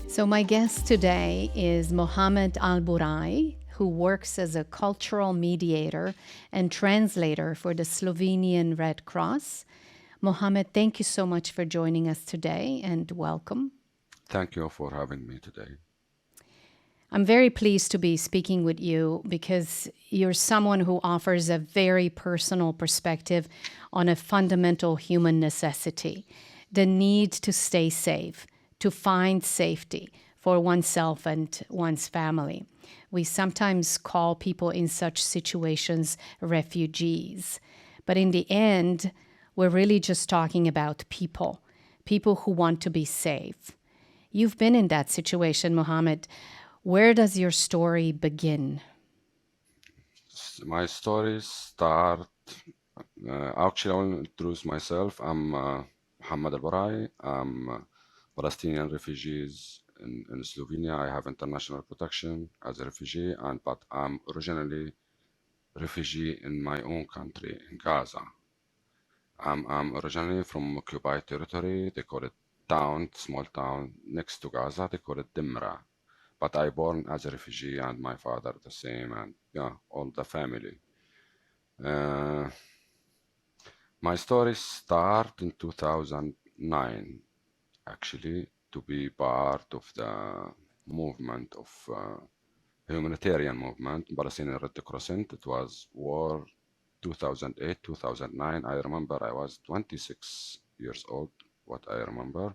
So, my guest today is Mohammed Alburai, who works as a cultural mediator and translator for the Slovenian Red Cross. Mohammed, thank you so much for joining us today and welcome. Thank you for having me today. I'm very pleased to be speaking with you because you're someone who offers a very personal perspective on a fundamental human necessity, the need to stay safe, to find safety for oneself and one's family. We sometimes call people in such situations refugees. But in the end, we're really just talking about people who want to be safe. You've been in that situation, Mohammed. Where does your story begin? My stories start. Actually, I will introduce myself. I'm Mohammed Alburai. I'm Palestinian refugees in Slovenia. I have international protection as a refugee, but I'm originally refugee in my own country, in Gaza. I'm originally from occupied territory. They call it town, small town next to Gaza. They call it Dimra. But I born as a refugee and my father the same, and yeah, all the family. Uh, my story start in 2009, actually, to be part of the movement of humanitarian movement, Palestinian Red Crescent. It was war 2008, 2009. I remember I was 26 years old, what I remember.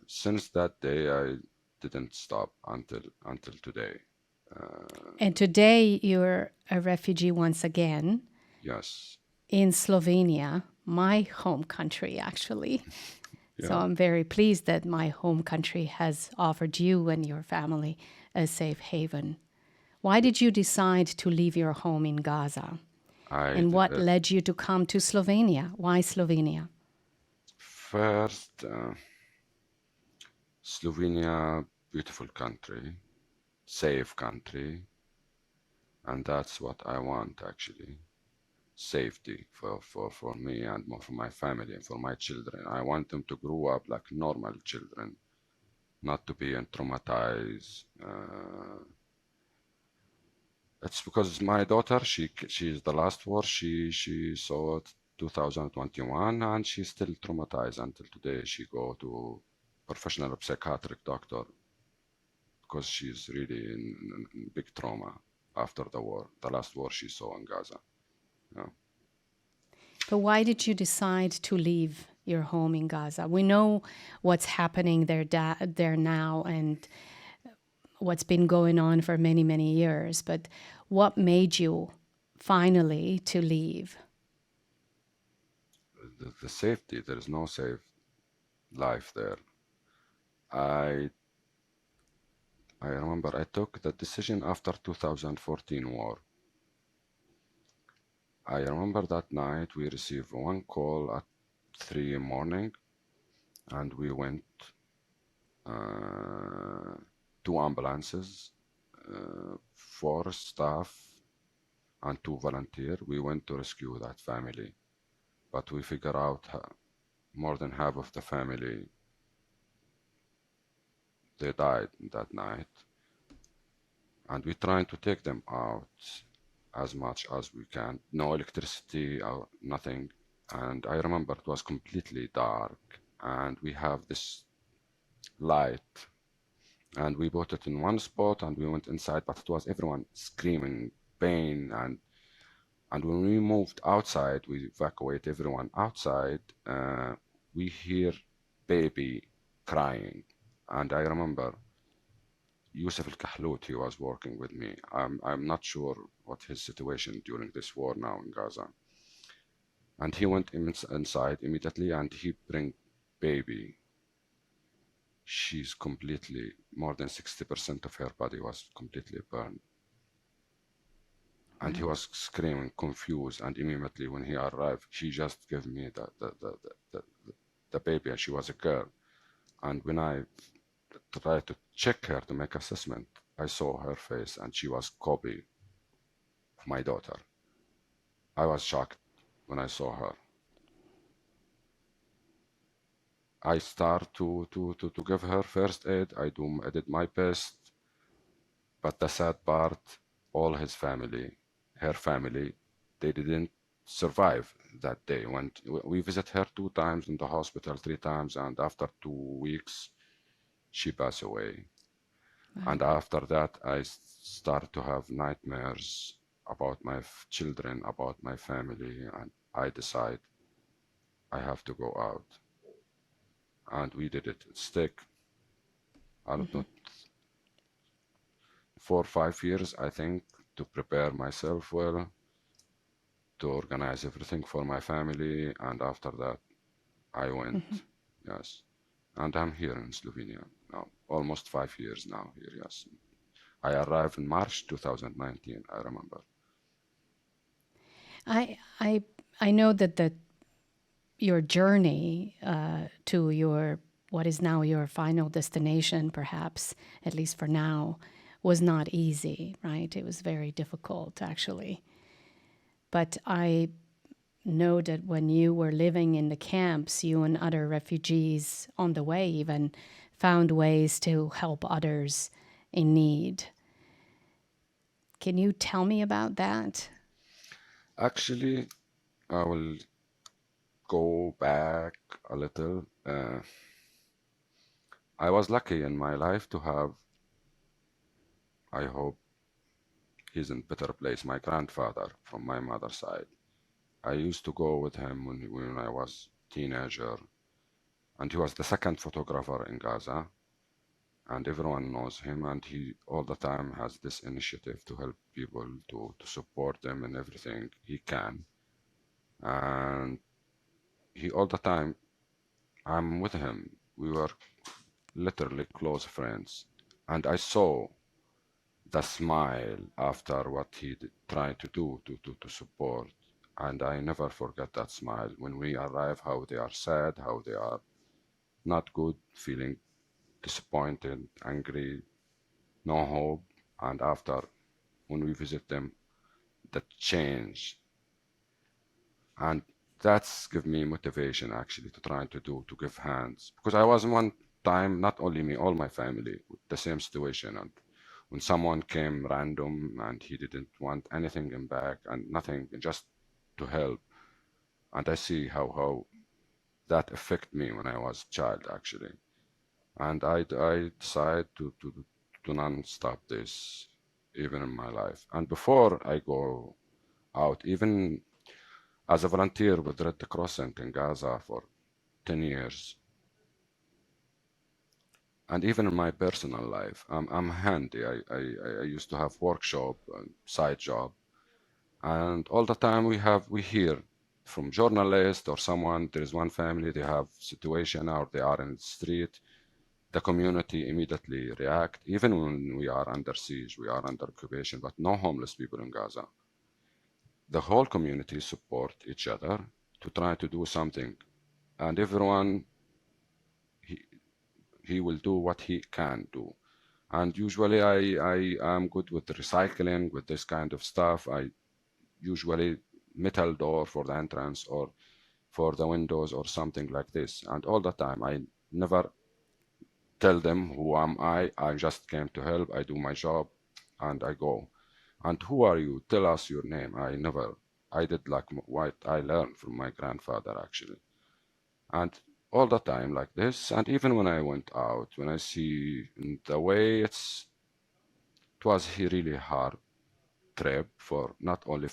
Since that day, I didn't stop until today. And today you're a refugee once again Yes. in Slovenia, my home country, actually. So Yeah. I'm very pleased that my home country has offered you and your family a safe haven. Why did you decide to leave your home in Gaza? I And d- what led you to come to Slovenia? Why Slovenia? First, Slovenia, beautiful country, safe country, and that's what I want actually. Safety for me and for my family and for my children. I want them to grow up like normal children, not to be traumatized. It's because my daughter, she's the last war she saw it 2021, and she's still traumatized until today. She go to professional psychiatric doctor because she's really in big trauma after the war, the last war she saw in Gaza. Yeah. But why did you decide to leave your home in Gaza? We know what's happening there now and what's been going on for many, many years. But what made you finally to leave? The safety, there is no safe life there. I I remember I took the decision after 2014 war. I remember that night we received one call at 3 in the morning, and we went two ambulances, four staff, and two volunteers. We went to rescue that family, but we figured out more than half of the family, they died that night, and we trying to take them out as much as we can. No electricity or nothing. And I remember it was completely dark, and we have this light, and we put it in one spot, and we went inside, but it was everyone screaming pain, and when we moved outside, we evacuate everyone outside. We hear baby crying, and I remember Yusuf al-Kahlout, he was working with me. I'm not sure what his situation during this war now in Gaza. And he went inside immediately, and he bring baby. She's completely, more than 60% of her body was completely burned. And he was screaming, confused, and immediately when he arrived, she just gave me the baby, and she was a girl. And when I tried to check her to make assessment, I saw her face, and she was copy of my daughter. I was shocked when I saw her. I start to give her first aid. I did my best, but the sad part, all his family, her family, they didn't survive that day. When we visit her 2 times in the hospital, 3 times, and after 2 weeks, she passed away. Wow. And after that, I start to have nightmares about my children, about my family, and I decide I have to go out. And we did it. Stick, I don't know, 4 or 5 years, I think, to prepare myself well, to organize everything for my family, and after that, I went. Yes, and I'm here in Slovenia now, almost 5 years now here. Yes, I arrived in March 2019. I remember. I know that your journey to your what is now your final destination, perhaps at least for now, was not easy, right? It was very difficult, actually. But I know that when you were living in the camps, you and other refugees on the way even found ways to help others in need. Can you tell me about that? Actually, I will go back a little. I was lucky in my life to have, I hope he's in better place, my grandfather from my mother's side. I used to go with him when I was teenager, and he was the second photographer in Gaza, and everyone knows him, and he all the time has this initiative to help people, to support them in everything he can. And he all the time, I'm with him. We were literally close friends. And I saw the smile after what he tried to do to support. And I never forget that smile. When we arrive, how they are sad, how they are not good, feeling disappointed, angry, no hope. And after, when we visit them, the change. And that's give me motivation actually to try to give hands. Because I was one time, not only me, all my family, with the same situation. And when someone came random and he didn't want anything in back and nothing, just to help. And I see how that affect me when I was a child actually. And I decided to non-stop this even in my life. And before I go out, even as a volunteer with Red Crescent in Gaza for 10 years, and even in my personal life, I'm handy. I used to have workshop and side job, and all the time we hear from journalists or someone, there is one family, they have situation or they are in the street, the community immediately react, even when we are under siege, we are under occupation, but no homeless people in Gaza. The whole community support each other to try to do something, and everyone, he, he will do what he can do. And usually I am good with recycling, with this kind of stuff. I usually metal door for the entrance or for the windows or something like this. And all the time, I never tell them who am I. I just came to help. I do my job and I go. And who are you? Tell us your name. I never, I did like what I learned from my grandfather actually. And all the time like this. And even when I went out, when I see the way it was really hard trip for not only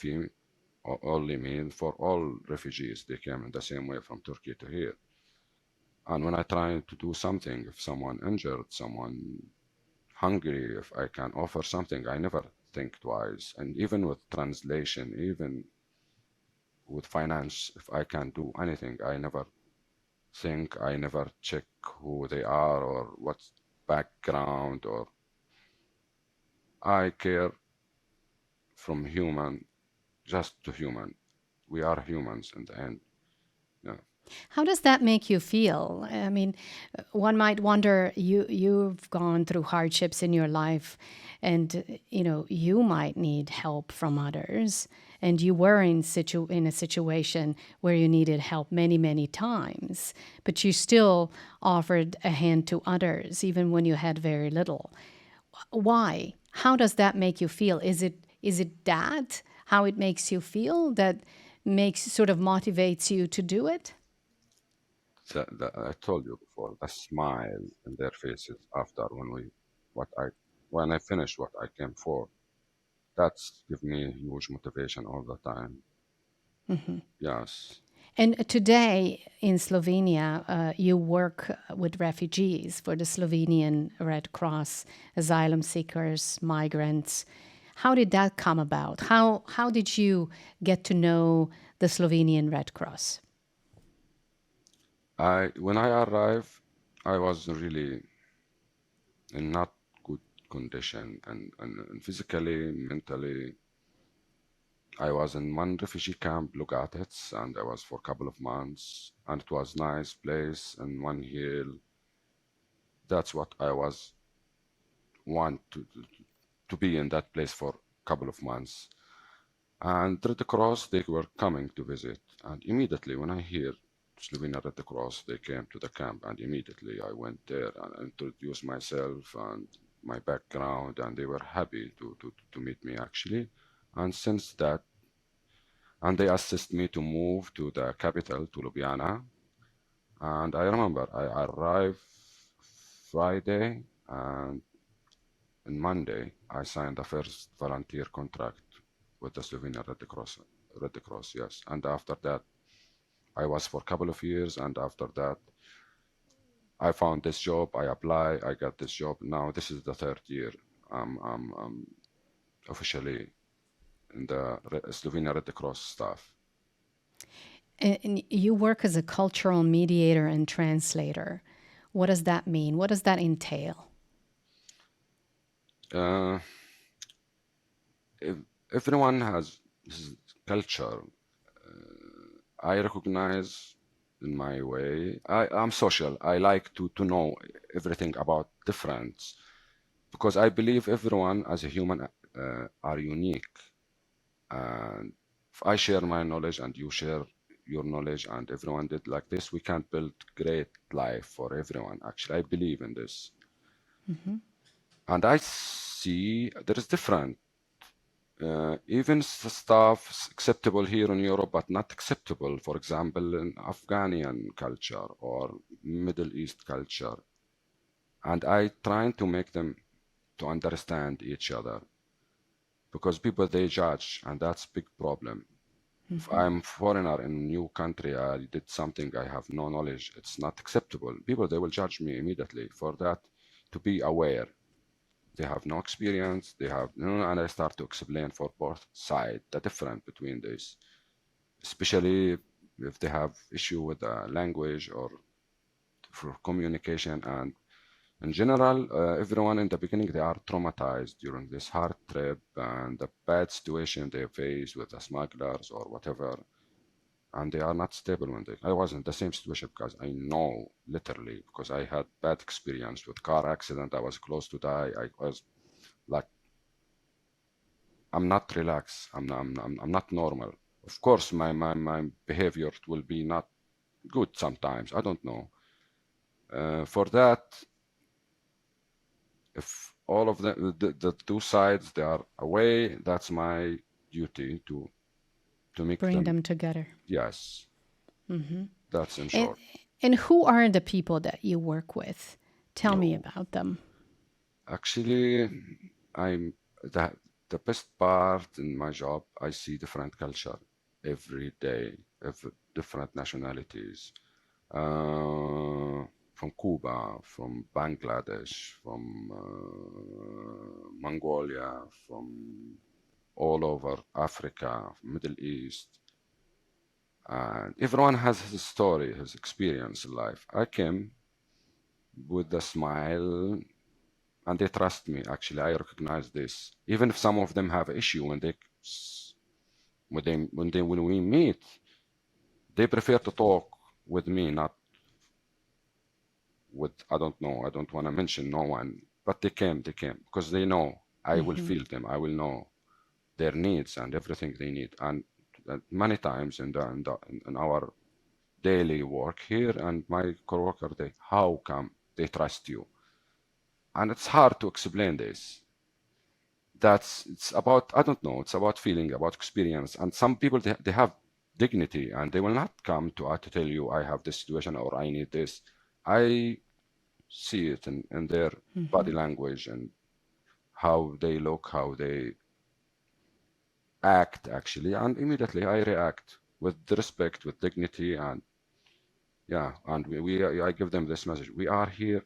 only me, for all refugees. They came in the same way from Turkey to here. And when I try to do something, if someone injured, someone hungry, if I can offer something, I never think twice. And even with translation, even with finance, if I can do anything, I never think, I never check who they are or what's background, or I care from human just to human. We are humans in the end. Yeah. How does that make you feel? I mean, one might wonder, you've gone through hardships in your life, and you might need help from others, and you were in a situation where you needed help many, many times, but you still offered a hand to others even when you had very little. Why? How does that make you feel? Is it that how it makes you feel that makes sort of motivates you to do it? I told you before, the smile in their faces after what I, when I finished what I came for, that's give me huge motivation all the time. Yes. And today in Slovenia, you work with refugees for the Slovenian Red Cross, asylum seekers, migrants. How did that come about? How did you get to know the Slovenian Red Cross? When I arrived, I was really in not good condition, and physically, mentally. I was in one refugee camp, Lugatets, and I was for a couple of months, and it was nice place in one hill. That's what I was want to be in that place for a couple of months. And Red Cross, they were coming to visit, and immediately when I hear Slovenia Red Cross, they came to the camp, and immediately I went there and introduced myself and my background, and they were happy to meet me actually. And since that, and they assist me to move to the capital, to Ljubljana. And I remember I arrived Friday, and on Monday I signed the first volunteer contract with the Slovenian Red Cross. Red Cross, yes. And after that, I was for a couple of years, and after that, I found this job. I apply. I got this job. Now this is the third year. I'm officially in the Slovenian Red Cross staff. And you work as a cultural mediator and translator. What does that mean? What does that entail? Uh, Everyone has his culture. I recognize in my way. I'm social. I like to know everything about difference because I believe everyone as a human are unique. And if I share my knowledge and you share your knowledge and everyone did like this, we can build great life for everyone. Actually, I believe in this. And I see there is different even stuff acceptable here in Europe, but not acceptable, for example, in Afghanian culture or Middle East culture. And I trying to make them to understand each other because people, they judge, and that's big problem. If I'm foreigner in a new country, I did something, I have no knowledge, it's not acceptable. People, they will judge me immediately. For that, to be aware. They have no experience, they have and I start to explain for both sides the difference between this, especially if they have issue with the language or for communication. And in general, everyone in the beginning, they are traumatized during this hard trip and the bad situation they face with the smugglers or whatever, and they are not stable when I was in the same situation because I know literally because I had bad experience with car accident. I was close to die. I was like, I'm not relaxed. I'm not normal. Of course, my behavior will be not good sometimes. I don't know. For that, if all of the two sides they are away, that's my duty to make Bring them. them together. Yes, that's in And, short. and who are the people that you work with? Tell me No, about them. actually, I'm the best part in my job. I see different culture every day, different nationalities, from Cuba, from Bangladesh, from Mongolia, from all over Africa, Middle East, and everyone has his story, his experience in life. I came with a smile and they trust me. Actually, I recognize this. Even if some of them have issue when we meet, they prefer to talk. with me, not with, I don't know, I don't want to mention no one, but they came because they know I will feel them. I will know their needs and everything they need. And many times in our daily work here, and my coworker, they, how come they trust you? And it's hard to explain this. It's about, I don't know, it's about feeling, about experience. And some people, they have dignity, and they will not come to tell you I have this situation or I need this. I see it in their body language and how they look, how they act actually, and immediately I react with respect, with dignity, and yeah, and I give them this message: we are here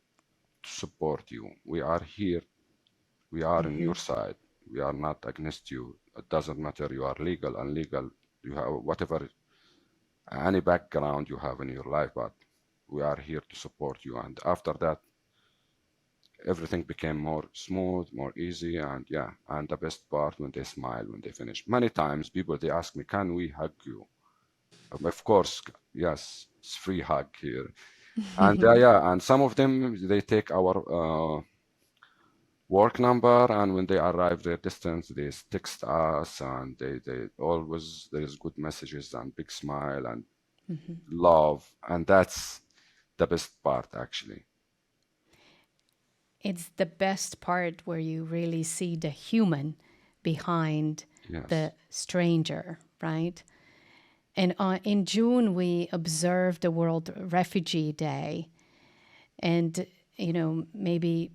to support you. We are here. We are on your side. We are not against you. It doesn't matter. You are legal, illegal. You have whatever, any background you have in your life, but we are here to support you. And after that, everything became more smooth, more easy, and yeah. And the best part, when they smile when they finish. Many times, people they ask me, "Can we hug you?" Of course, yes, it's free hug here. And yeah, and some of them they take our work number, and when they arrive their distance, they text us, and they always there is good messages and big smile and love, and that's the best part actually. It's the best part where you really see the human behind Yes. the stranger, right? And in June, we observed the World Refugee Day. And, maybe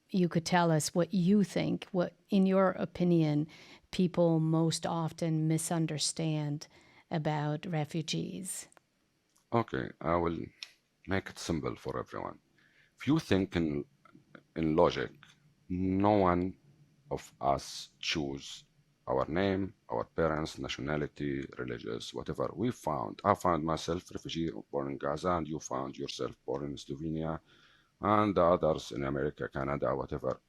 you could tell us what you think, what, in your opinion, people most often misunderstand about refugees. Okay, I will make it simple for everyone. If you think in logic, no one of us choose our name, our parents, nationality, religious, whatever. I found myself refugee born in Gaza, and you found yourself born in Slovenia, and the others in America, Canada, whatever.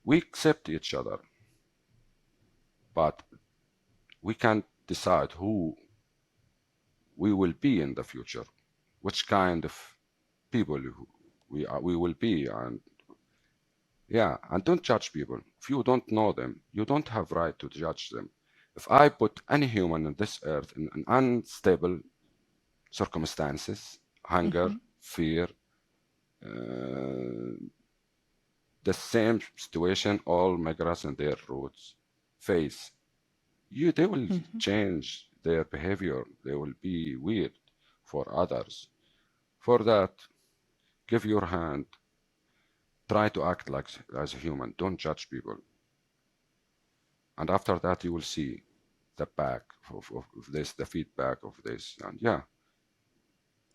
We accept each other, but we can't decide who we will be in the future, which kind of people we will be, and yeah, and don't judge people. If you don't know them, you don't have right to judge them. If I put any human on this earth in an unstable circumstances, hunger, fear, uh, the same situation all migrants and their roots face, they will change their behavior. They will be weird for others. For that, give your hand. Try to act like as a human. Don't judge people. And after that, you will see the back of this, the feedback of this, and yeah,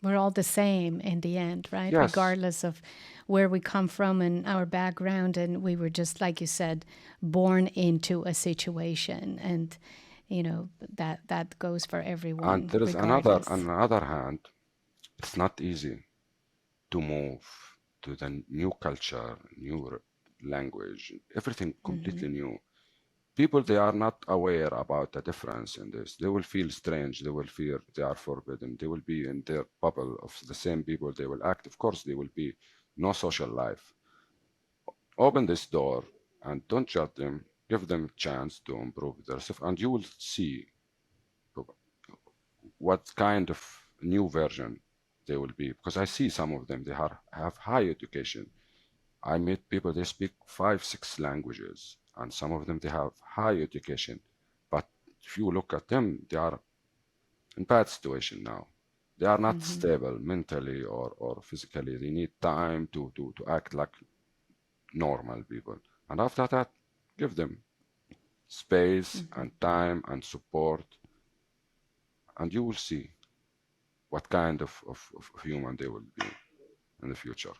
We're all the same in the end, right? yes, Regardless of where we come from and our background. And we were just, like you said, born into a situation. And, that goes for and everyone, there is another, regardless. on the other hand, it's not easy to move to the new culture, new language, everything completely new. People, they are not aware about the difference in this. They will feel strange. They will feel they are forbidden. They will be in their bubble of the same people. They will act. Of course, there will be no social life. Open this door and don't judge them. Give them a chance to improve themselves, and you will see what kind of new version they will be. Because I see some of them, they have high education. I meet people, they speak 5, 6 languages, and some of them, they have high education. But if you look at them, they are in bad situation now. They are not stable mentally or physically. They need time to act like normal people. And after that, give them space and time and support, and you will see what kind of human they will be in the future.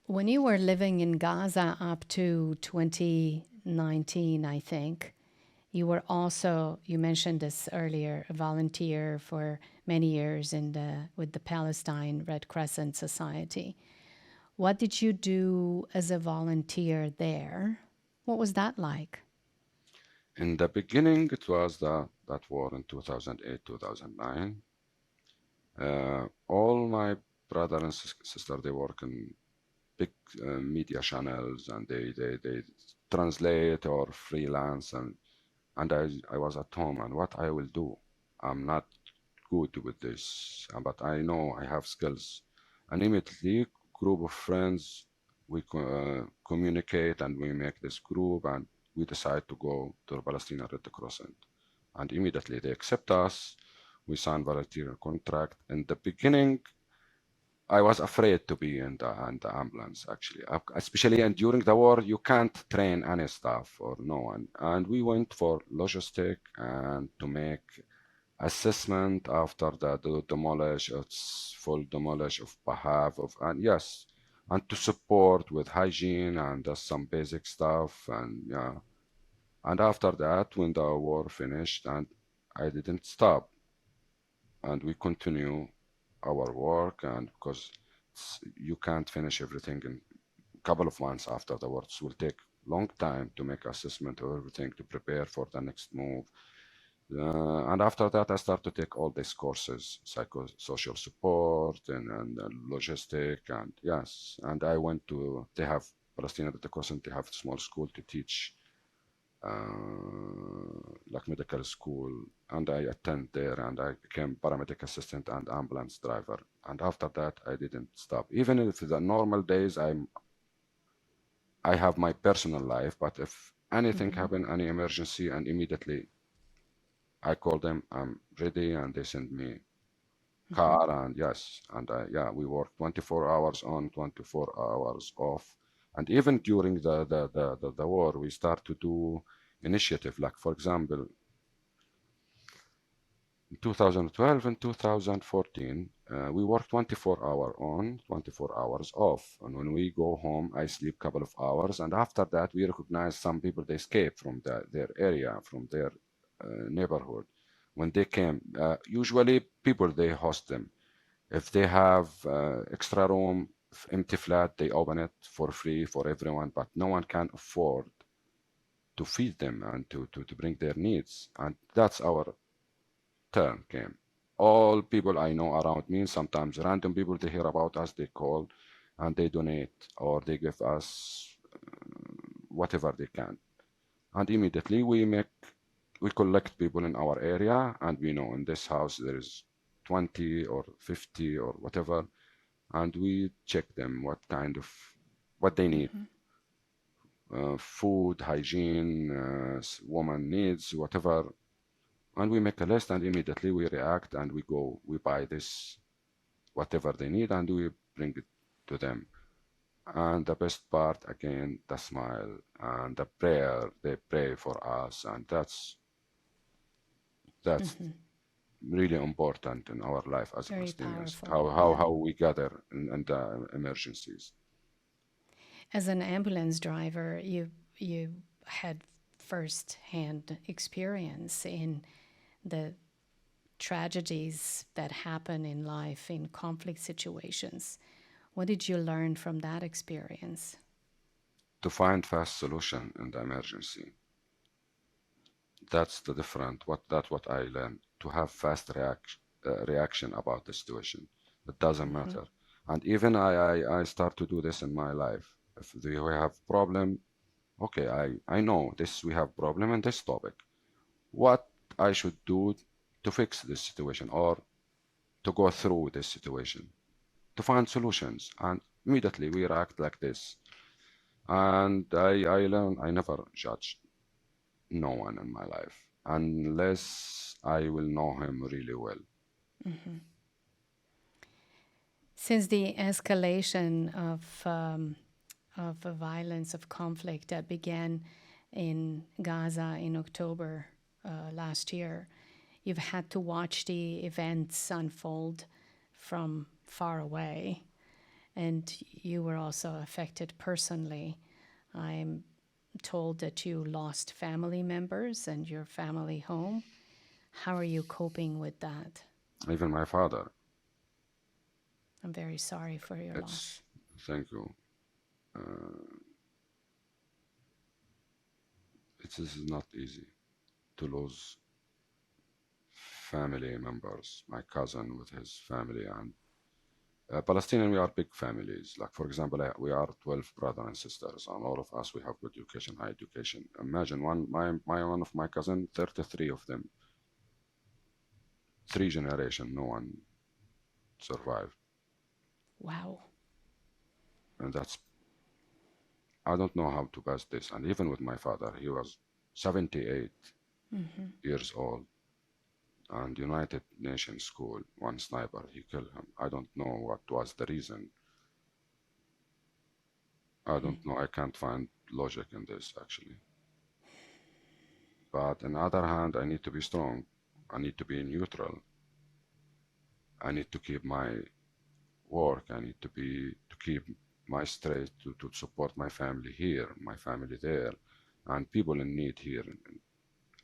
When you were living in Gaza up to 2019, I think, you mentioned this earlier, a volunteer for many years with the Palestine Red Crescent Society. What did you do as a volunteer there? What was that like? In the beginning, it was that war in 2008, 2009. All my brother and sister, they work in big media channels, and they translate or freelance, and I was at home, and what I will do? I'm not good with this, but I know I have skills. And immediately, group of friends, we communicate and we make this group, and we decide to go to the Palestinian Red Crescent. And immediately they accept us. We sign volunteer contract. In the beginning, I was afraid to be in the ambulance, actually, especially and during the war, you can't train any staff or no one. And we went for logistic and to make assessment after the demolish, it's full demolish of behalf of, and yes, and to support with hygiene and some basic stuff, and yeah. And after that, when the war finished, and I didn't stop, and we continue our work, and because you can't finish everything in a couple of months after the war, it will take long time to make assessment of everything to prepare for the next move. And after that, I started to take all these courses, psychosocial support and logistic, and yes, and I went to, they have Palestinian Red Crescent, they have a small school to teach like medical school, and I attend there, and I became paramedic assistant and ambulance driver. And after that, I didn't stop. Even if the normal days, I have my personal life, but if anything happen, any emergency, and immediately I call them, I'm ready, and they send me car, and yes, and yeah, we work 24 hours on, 24 hours off. And even during the war, we start to do initiative, like for example, in 2012 and 2014, we work 24-hour on, 24 hours off. And when we go home, I sleep a couple of hours. And after that, we recognize some people, they escape from their area, from their neighborhood. When they came, usually people, they host them. If they have extra room, empty flat, they open it for free for everyone, but no one can afford to feed them and to bring their needs. And that's our turn came. All people I know around me, sometimes random people, they hear about us, they call and they donate or they give us whatever they can. And immediately we collect people in our area, and we know in this house there is 20 or 50 or whatever, and we check them what they need, food, hygiene, woman needs, whatever, and we make a list, and immediately we react, and we buy this whatever they need, and we bring it to them. And the best part, again, the smile and the prayer, they pray for us, and that's really important in our life as Very Palestinians, powerful. how we gather in the emergencies. As an ambulance driver, you had first-hand experience in the tragedies that happen in life in conflict situations. What did you learn from that experience? To find fast solution in the emergency. That's the different. That's what I learned. To have fast reaction about the situation. It doesn't matter. And even I start to do this in my life. If we have problem, okay, I know this, we have problem in this topic. What I should do to fix this situation or to go through this situation, to find solutions, and immediately we react like this. And I learn I never judge no one in my life unless I will know him really well. Since the escalation of the violence of conflict that began in Gaza in October last year, you've had to watch the events unfold from far away, and you were also affected personally. I'm told that you lost family members and your family home. How are you coping with that? Even my father. I'm very sorry for your loss. Thank you. It is not easy to lose family members, my cousin with his family, and Palestinian, we are big families. Like, for example, we are 12 brothers and sisters, and all of us, we have good education, high education. Imagine one of my cousin, 33 of them, 3 generations, no one survived. Wow. And that's, I don't know how to pass this. And even with my father, he was 78 years old, and United Nations school, one sniper, he killed him. I don't know what was the reason. I don't know. I can't find logic in this, actually. But on the other hand, I need to be strong. I need to be neutral. I need to keep my work. I need to keep my straight to support my family here, my family there, and people in need here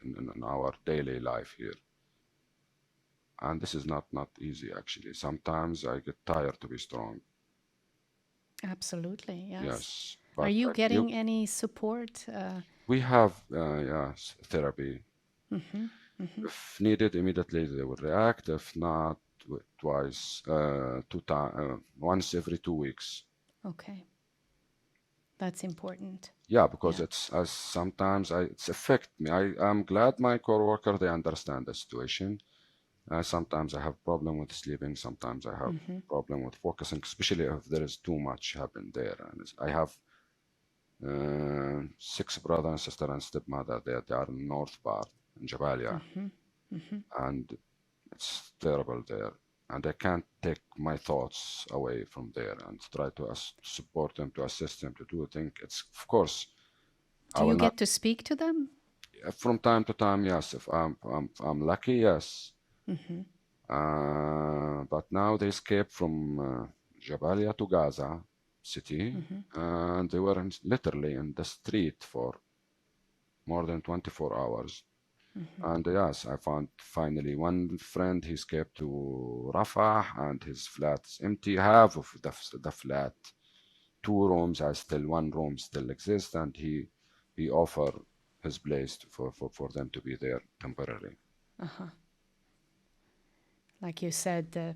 in our daily life here. And this is not easy, actually. Sometimes I get tired to be strong. Absolutely, yes. Yes. Are But you getting any support? we have yes, therapy. If needed, immediately they will react. If not, twice, once every 2 weeks. Okay. That's important. Yeah, because Yeah. it's as sometimes it's affect me. I'm glad my coworker they understand the situation. Sometimes I have problem with sleeping. Sometimes I have problem with focusing, especially if there is too much happen there. And I have 6 brothers and sister and stepmother there. They are in north part in Jabalia, and it's terrible there. And I can't take my thoughts away from there and try to support them, to assist them, to do things. It's of course I Do you will not. get to speak to them? From time to time, yes. If I'm lucky, yes. But now they escaped from Jabalia to Gaza city, and they were literally in the street for more than 24 hours. And yes, I found finally one friend. He escaped to Rafah, and his flat's empty. Half of the flat, 2 rooms, are still 1 room still exists, and he offered his place for them to be there temporarily. Like you said, the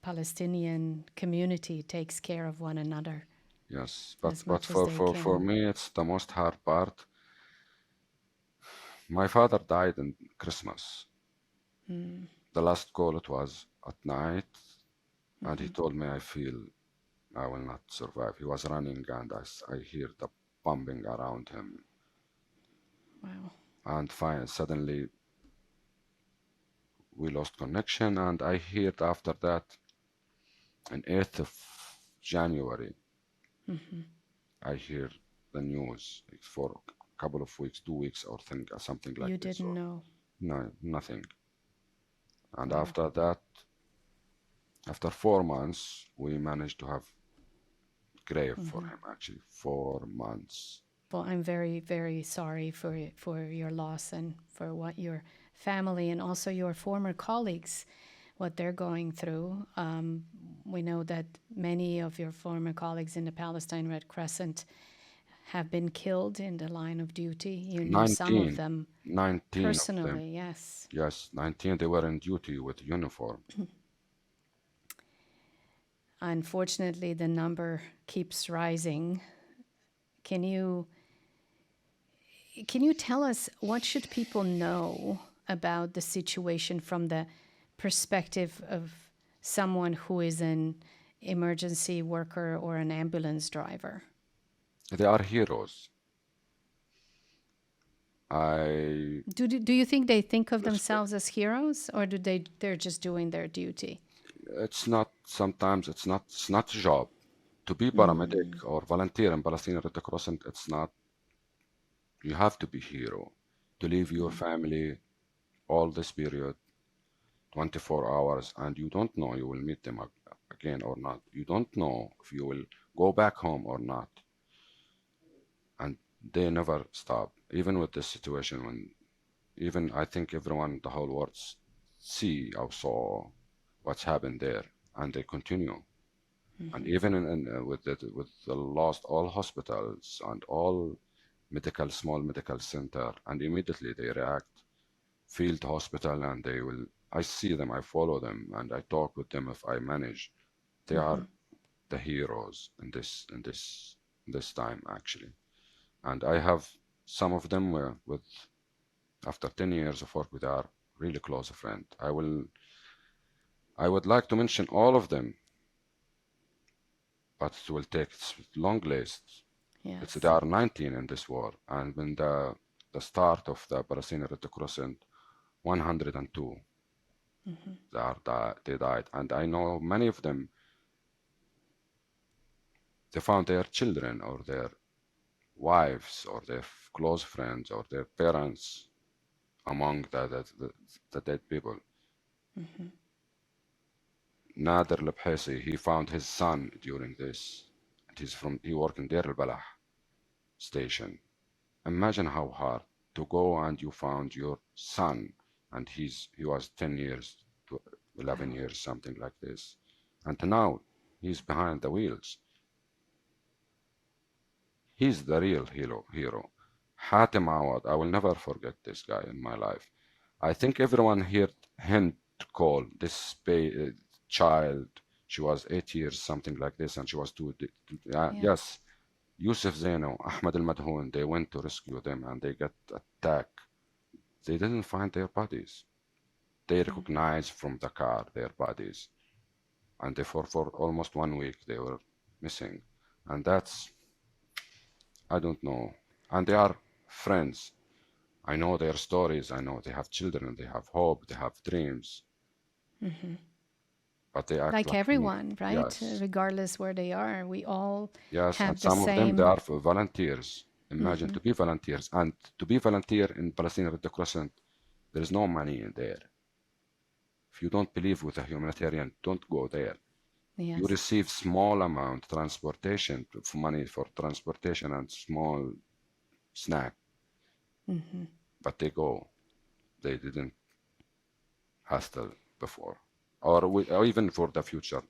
Palestinian community takes care of one another Yes, as but much as they for can. me, it's the most hard part. My father died in Christmas. The last call it was at night, and he told me I feel I will not survive. He was running, and I hear the bombing around him, Wow. and suddenly we lost connection. And I heard after that, on 8th of January, I hear the news for a couple of weeks, 2 weeks, or something You like this. didn't Or know. no, nothing. And Wow. after that, after 4 months, we managed to have grave for him. Actually, 4 months. Well, I'm very, very sorry for your loss and for what your family and also your former colleagues, what they're going through. We know that many of your former colleagues in the Palestinian Red Crescent have been killed in the line of duty. You knew some of 19, them 19 of them. personally, yes. Yes, 19. They were in duty with uniform. Unfortunately, the number keeps rising. Can you tell us what should people know about the situation from the perspective of someone who is an emergency worker or an ambulance driver? They are heroes. I Do you think they think of themselves as heroes, or they're just doing their duty? it's not sometimes it's not a job to be paramedic or volunteer in Palestinian Red Cross. It's not. You have to be hero to leave your family all this period, 24 hours, and you don't know you will meet them again or not. You don't know if you will go back home or not. And they never stop, even with this situation. When even I think everyone, the whole world, see or saw what's happened there, and they continue. And even with the lost all hospitals and all small medical center, and immediately they react field hospital, and I see them, I follow them, and I talk with them if I manage. They are the heroes in this time, actually. And I have some of them with after 10 years of work with our really close friend. I would like to mention all of them, but it will take long list. Yes. There are 19 in this war, and when the start of the Palestinian Red Crescent, 102 they died, and I know many of them. They found their children or their wives or their close friends or their parents among the dead people. Nader Lebhesi, he found his son during this. He worked in Deir El-Balah station. Imagine how hard to go and you found your son, and he was 10 years to 11 years, something like this. And now he's behind the wheels. He's the real hero. Hatem Awad, I will never forget this guy in my life. I think everyone heard him call this child. She was 8 years, something like this, and she was yes. Yusuf Zaino, Ahmed Al-Madhoun, they went to rescue them and they got attacked. They didn't find their bodies. They recognized from the car their bodies. And for almost 1 week they were missing. And that's, I don't know. And they are friends. I know their stories. I know they have children. They have hope. They have dreams. But they act Like everyone, right? Yes. Regardless where they are, we all Yes, have and the some of them, same. they are volunteers. Imagine to be volunteers. And to be volunteer in Palestinian Red Crescent, there is no money in there. If you don't believe with a humanitarian, don't go there. Yes. You receive small amount transportation for money for transportation and small snack. But they go. They didn't hustle before, or even for the future.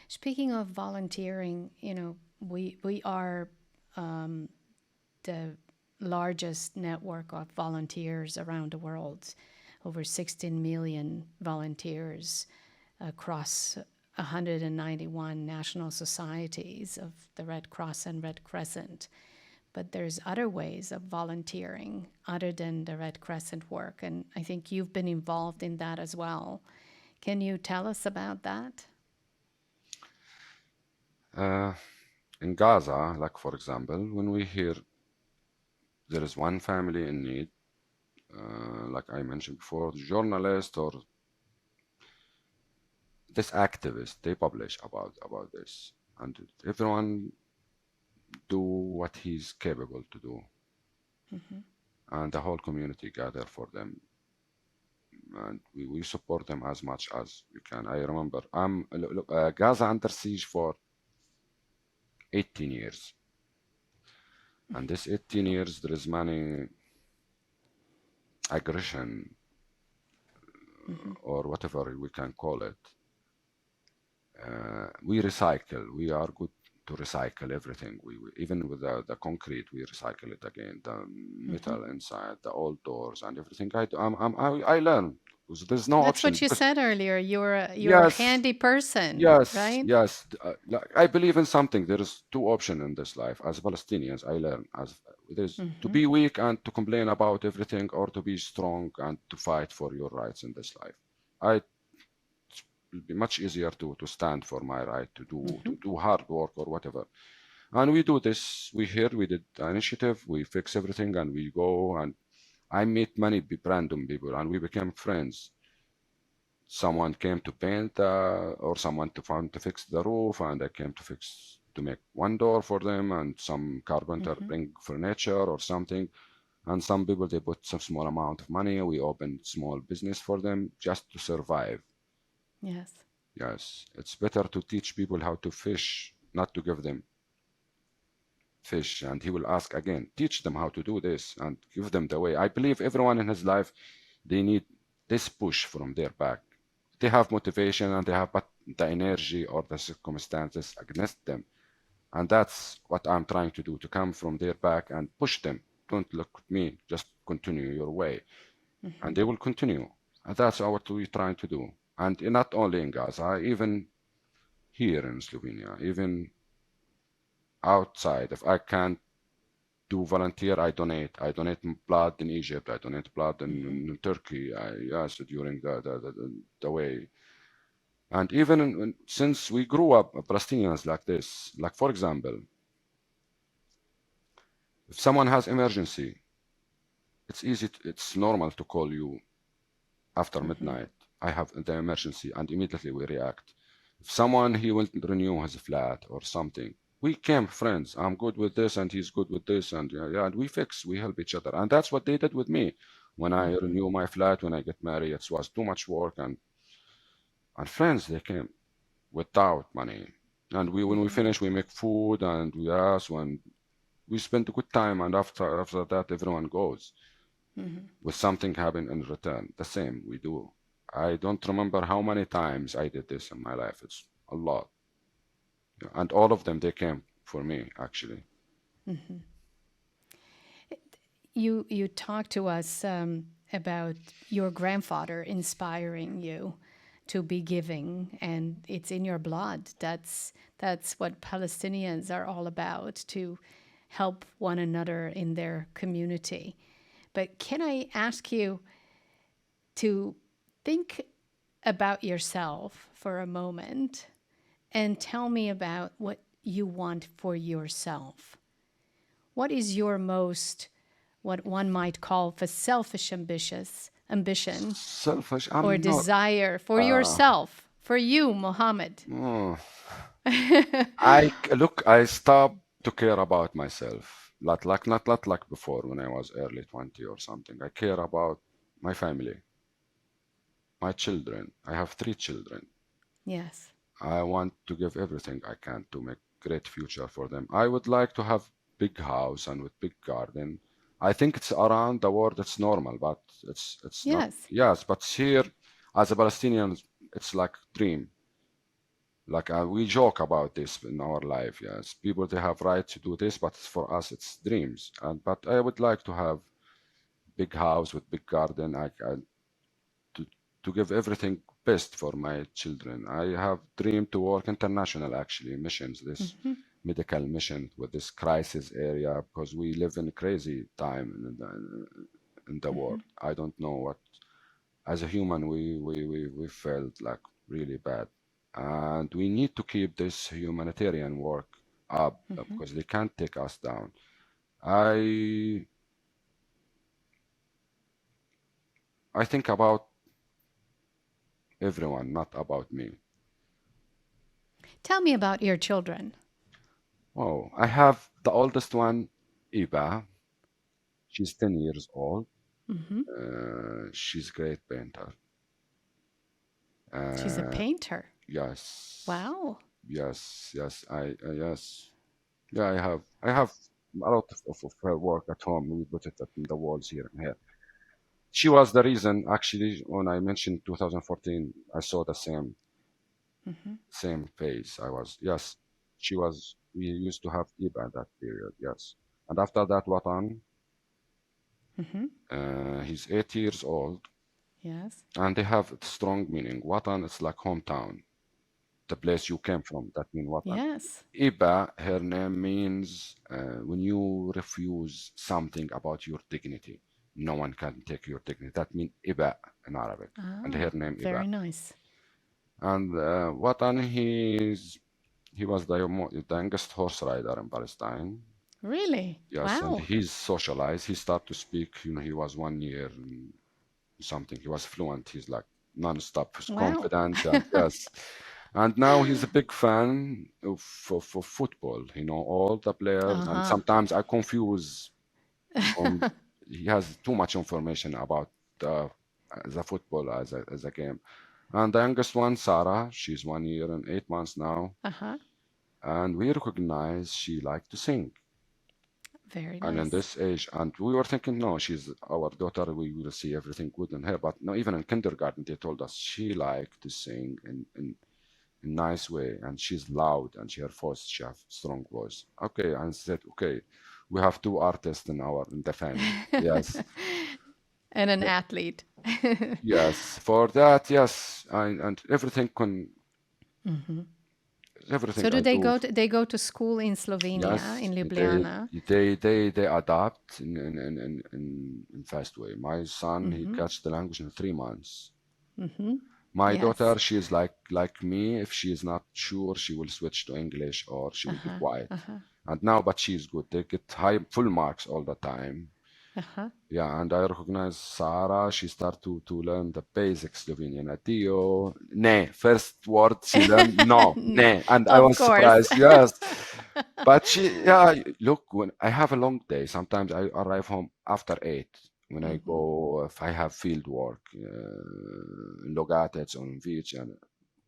Speaking of volunteering, we are the largest network of volunteers around the world, over 16 million volunteers across 191 national societies of the Red Cross and Red Crescent. But there's other ways of volunteering other than the Red Crescent work, and I think you've been involved in that as well. Can you tell us about that? In Gaza, like for example, when we hear there is one family in need, like I mentioned before, journalist or this activist, they publish about this, and everyone do what he's capable to do, and the whole community gather for them, and we support them as much as we can. I remember Gaza under siege for 18 years, and this 18 years there is many aggression or whatever we can call it. We recycle. We are good to recycle everything. We even with the concrete, we recycle it again. The metal inside, the old doors and everything. I learn. There's no That's option. what you said earlier. You're a Yes, handy person, yes, right? yes. Like, I believe in something. There is two options in this life. As Palestinians, I learn as there's to be weak and to complain about everything, or to be strong and to fight for your rights in this life. It will be much easier to stand for my right to do hard work or whatever. And we do this. We did the initiative. We fix everything, and we go. And I meet many random people, and we became friends. Someone came to paint, or someone to fix the roof, and I came to make one door for them, and some carpenter bring furniture or something. And some people, they put some small amount of money. We opened small business for them just to survive. Yes. Yes, it's better to teach people how to fish, not to give them fish. And he will ask again, teach them how to do this and give them the way. I believe everyone in his life, they need this push from their back. They have motivation and they have but the energy or the circumstances against them. And that's what I'm trying to do, to come from their back and push them. Don't look at me, just continue your way. and they will continue. And that's what we're trying to do. And not only in Gaza, even here in Slovenia, even outside. If I can't do volunteer, I donate. I donate blood in Egypt. I donate blood in Turkey. Yes, during the way. And even since we grew up Palestinians like this, like for example, if someone has emergency, it's easy, it's normal to call you after midnight. I have the emergency, and immediately we react. If someone he will renew his flat or something, we became friends. I'm good with this, and he's good with this, and and we help each other, and that's what they did with me. When I renew my flat, when I get married, it was too much work, and friends they came without money, and when we finish, we make food, and when we spend a good time, and after that, everyone goes with something happen in return. The same we do. I don't remember how many times I did this in my life. It's a lot. And all of them, they came for me, actually. You talked to us about your grandfather inspiring you to be giving, and it's in your blood. That's what Palestinians are all about, to help one another in their community. But can I ask you to think about yourself for a moment and tell me about what you want for yourself? What is your most, what one might call, for selfish ambition Selfish, or I'm not. desire for yourself, for you, Mohammed? Oh. I stopped to care about myself. Not like before when I was early 20 or something. I care about my family, my children. I have 3 children. Yes. I want to give everything I can to make great future for them. I would like to have big house and with big garden. I think it's around the world it's normal, but it's not. Yes. Yes, but here as a Palestinian, it's like dream. Like we joke about this in our life. Yes, people they have right to do this, but for us it's dreams. And but I would like to have big house with big garden. To to give everything best for my children. I have dreamed to work international actually missions, this medical mission with this crisis area because we live in a crazy time in the world. I don't know what as a human we felt like really bad. And we need to keep this humanitarian work up because they can't take us down. I I think about everyone, not about me. Tell me about your children. Oh, I have the oldest one, Iba. She's 10 years old. She's a great painter. She's a Uh, painter. yes, Wow. yes. Yes, yeah. I have a lot of her work at home. We put it in the walls here and here. She was the reason, actually, when I mentioned 2014, I saw the same face. I was yes. She was. We used to have Iba at that period. Yes, and after that, Watan. He's 8 years old, Yes. and they have strong meaning. Watan is like hometown, the place you came from. That means Watan. Yes. Iba, her name means when you refuse something about your dignity, no one can take your dignity. That means Iba in Arabic, and her name Iba. Very nice. And Watan, he was the youngest horse rider in Palestine. Really? Yes, and Wow. he's socialized. He started to speak. He was 1 year and something. He was fluent. He's like non-stop. He's Wow. confident. And yes, and now he's a big fan for football. He know all the players, and sometimes I confuse. Um, he has too much information about the football as a game. And the youngest one, Sarah, she's 1 year and 8 months now, Uh-huh. and we recognize she liked to sing. Very And in nice. this age, and we were thinking, no, she's our daughter. We will see everything good in her. But no, even in kindergarten, they told us she liked to sing in a nice way, and she's loud, and her voice, she have strong voice. Okay, and said, okay, we have 2 artists in the family. Yes, And an athlete. Yes, for that, yes, and everything everything So do I they do. they go to school in Slovenia, Yes, in Ljubljana? they adapt in fast way. My son, he catch the language in 3 months. My Yes. daughter, she is like me. If she is not sure, she will switch to English or she will be quiet. And now, but she's good. They get full marks all the time. Yeah, and I recognize Sarah. She start to learn the basic Slovenian. Adio, ne. First word she learned, no, ne. And I Of was course. surprised. Yes, but yeah, look, when I have a long day, sometimes I arrive home after 8. When I go, if I have field work, in Logatec on beach, and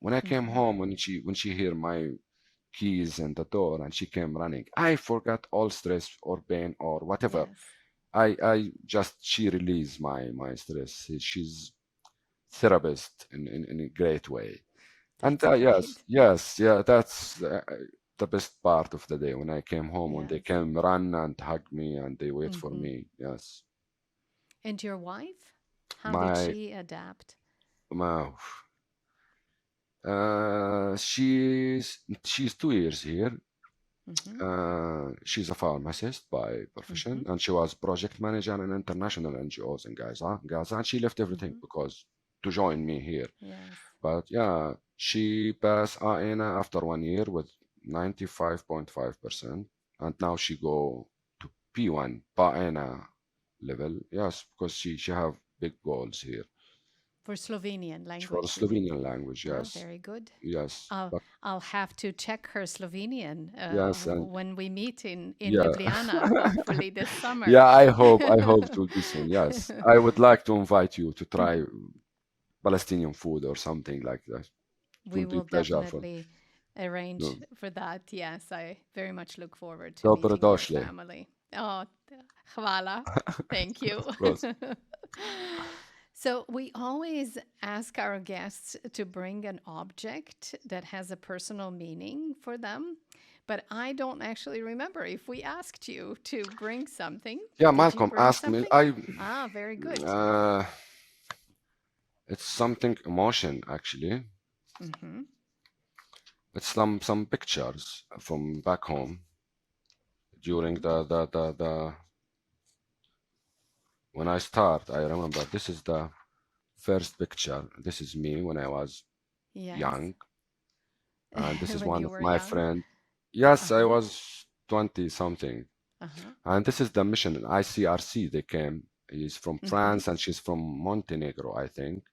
when I came home, when she hear my keys in the door and she came running, I forgot all stress or pain or whatever. Yes. I just she release my stress. She's therapist in a great way. And That's great. yeah, that's the best part of the day when I came home, when they Yes. came run and hug me and they wait for me. Yes, And your wife? How did my she adapt? my she's 2 years here. She's a pharmacist by profession, and she was project manager in international NGOs in Gaza, and she left everything because to join me here. Yes. But yeah, she passed AENA after 1 year with 95.5%, and now she go to P1 PAENA level. Yes, because she have big goals here For Slovenian for language, you mean? Slovenian language. Ah, Yes, very good. yes, but I'll have to check her Slovenian yes, and when we meet in yeah. Ljubljana, hopefully this summer. Yeah, I hope it will be soon. Yes, I would like to invite you to try Palestinian food or something like that. It We will be will pleasure for definitely arrange you. for that. Yes, I very much look forward to meeting your Dobrodošli. family. Oh, hvala. Thank you. Of course. So we always ask our guests to bring an object that has a personal meaning for them. But I don't actually remember if we asked you to bring something. Yeah, Did you Malcolm bring asked me. something? Ah, very good. It's something emotion actually. It's some pictures from back home during the when I start. I remember this is the first picture. This is me when I was Yes. young, and this is When one you of were my young. friend. Yes, I was 20 something. And this is the mission in ICRC. They came. He's from France and she's from Montenegro, I think.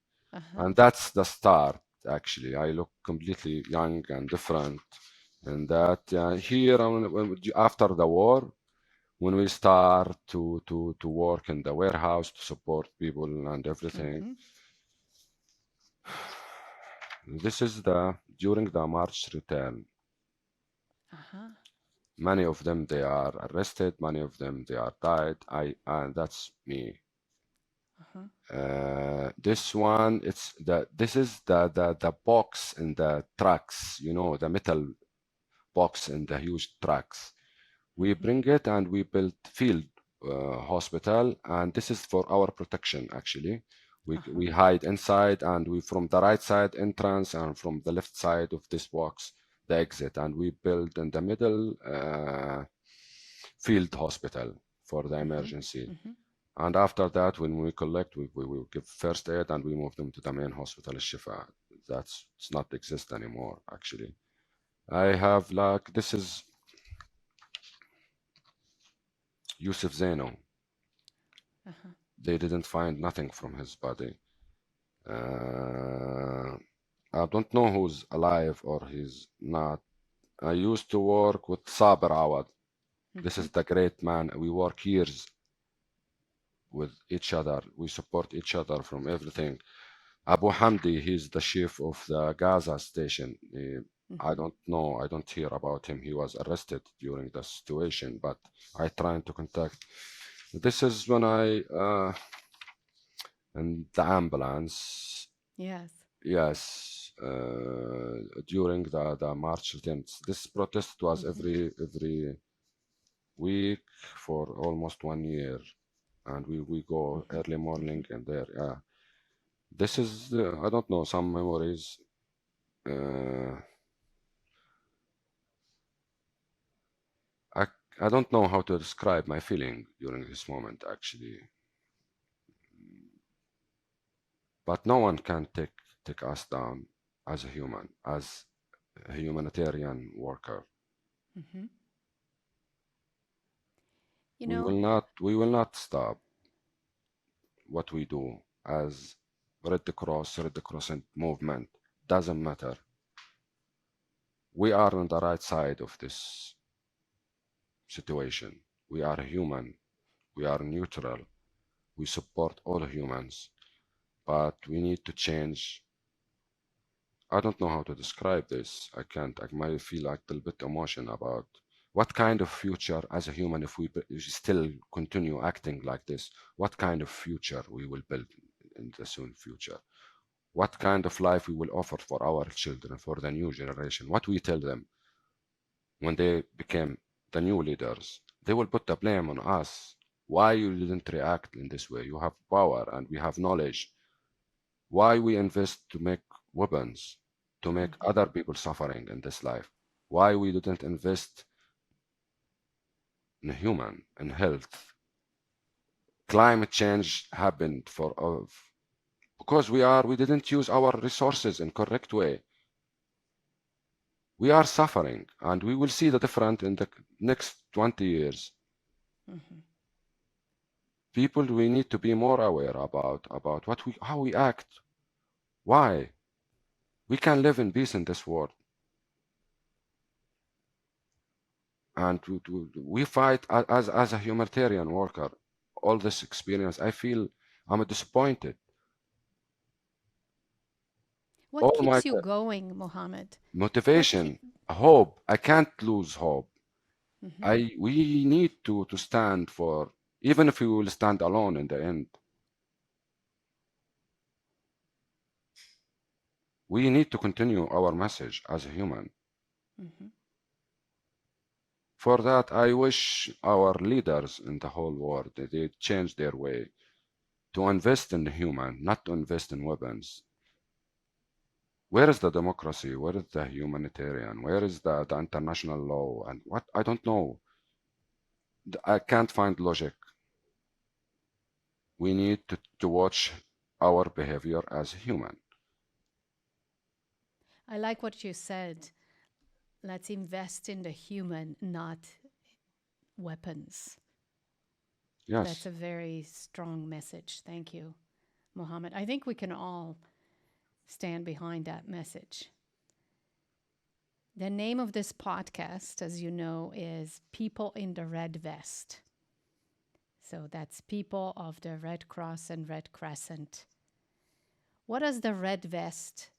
And that's the start, actually. I look completely young and different. And that here, after the war, when we start to work in the warehouse to support people and everything, this is during the March return. Many of them they are arrested. Many of them they are died. And that's me. This one, this is the box in the trucks. You know, the metal box in the huge trucks. We bring it and we build field hospital, and this is for our protection. Actually, we hide inside, and we from the right side entrance and from the left side of this box the exit, and we build in the middle field hospital for the emergency. And after that, when we collect, we will give first aid and we move them to the main hospital, Shifa. It's not exist anymore, actually. I have this is Yusuf Zaino. They didn't find nothing from his body. I don't know who's alive or he's not. I used to work with Saber Awad. This is the great man. We work years with each other. We support each other from everything. Abu Hamdi, he's the chief of the Gaza station. I don't know, I don't hear about him. He was arrested during the situation, but I trying to contact. This is when I in the ambulance. Yes. Yes, during the March 10th. This protest was every week for almost 1 year. and we go early morning and there. Yeah, this is I don't know, some memories. Uh, I I don't know how to describe my feeling during this moment actually, but no one can take us down as a human, as a humanitarian worker. Hmm. You We know, will not stop what we do as Red Crescent movement. Doesn't matter. We are on the right side of this situation. We are human. We are neutral. We support all humans, but we need to change. I don't know how to describe this. I can't. I might feel like a little bit emotion about what kind of future as a human if we still continue acting like this. What kind of future we will build in the soon future? What kind of life we will offer for our children, for the new generation? What we tell them when they became the new leaders? They will put the blame on us. Why you didn't react in this way? You have power and we have knowledge. Why we invest to make weapons to make mhm. other people suffering in this life? Why we didn't invest in human and health? Climate change happened for because we didn't use our resources in correct way. We are suffering, and we will see the difference in the next 20 years. Mhm. People, we need to be more aware about how we act. Why? We can live in peace in this world, and we fight as a humanitarian worker. All this experience, I feel I'm disappointed. What All my keeps you going, Mohammed? What motivation, keep? hope. I can't lose hope. Hmm. We need to stand for, even if we will stand alone in the end. We need to continue our message as a human. Hmm. For that, I wish our leaders in the whole world that they change their way to invest in the human, not to invest in weapons. Where is the democracy? Where is the humanitarian? Where is the international law? And what? I don't know. I can't find logic. We need to watch our behavior as human. I like what you said. Let's invest in the human, not weapons. That's Yes. a very strong message. Thank you, Mohammed. I think we can all stand behind that message. The name of this podcast, as you know, is People in the Red Vest. So that's people of the Red Cross and Red Crescent. What does the red vest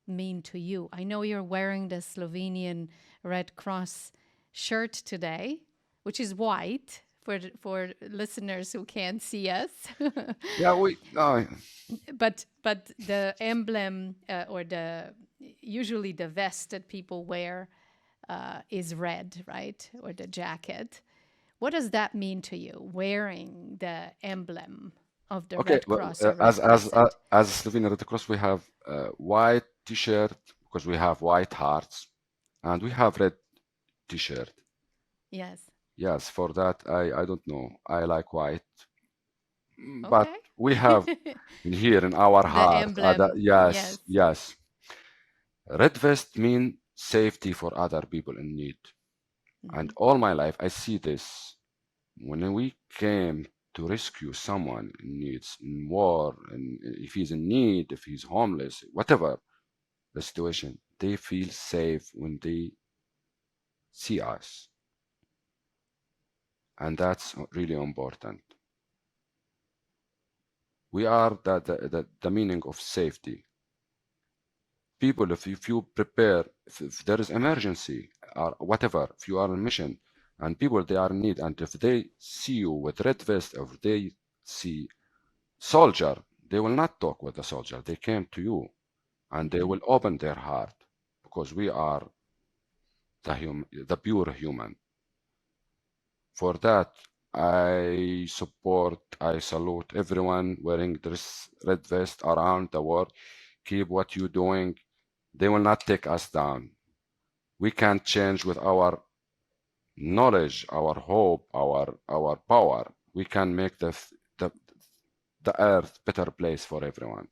mean to you? I know you're wearing the Slovenian Red Cross shirt today, which is white for listeners who can't see us. Yeah, we. But the emblem or the usually the vest that people wear is red, right? Or the jacket. What does that mean to you, wearing the emblem of the Okay. Red Well, Cross or Red Crescent? as Slovenian Red Cross, we have white T-shirt because we have white hearts, and we have red T-shirt. Yes. Yes, for that I don't know. I like white, but Okay. we have in here in our The heart. emblem, Yes, yes. yes. Red vest mean safety for other people in need. And Hmm. all my life, I see this. When we came to rescue someone in needs, in war, and if he's in need, if he's homeless, whatever the situation, they feel safe when they see us. And that's really important. We are the meaning of safety. People, if you prepare, if there is emergency or whatever, if you are on mission and people they are in need, and if they see you with red vest, or if they see soldier, they will not talk with the soldier. They came to you and they Hmm. will open their heart because we are the pure human. For that, I support, I salute everyone wearing this red vest around the world. Keep what you're doing. They will not take us down. We can change with our knowledge, our hope, our power. We can make the the earth better place for everyone.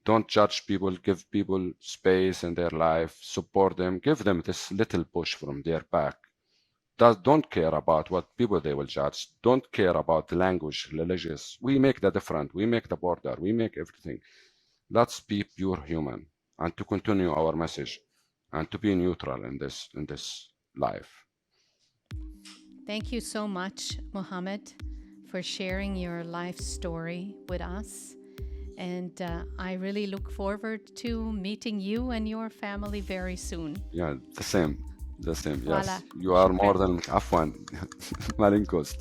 Don't judge people, give people space in their life, support them, give them this little push from their back. Don't care about what people they will judge. Don't care about the language, religious. We make the different. We make the border. We make everything. Let's be pure human and to continue our message and to be neutral in this life. Thank you so much, Mohammed, for sharing your life story with us. And I really look forward to meeting you and your family very soon. Yeah, the same. The same. Voilà. Yes. You are more شكراً. than afwan. Malinkost.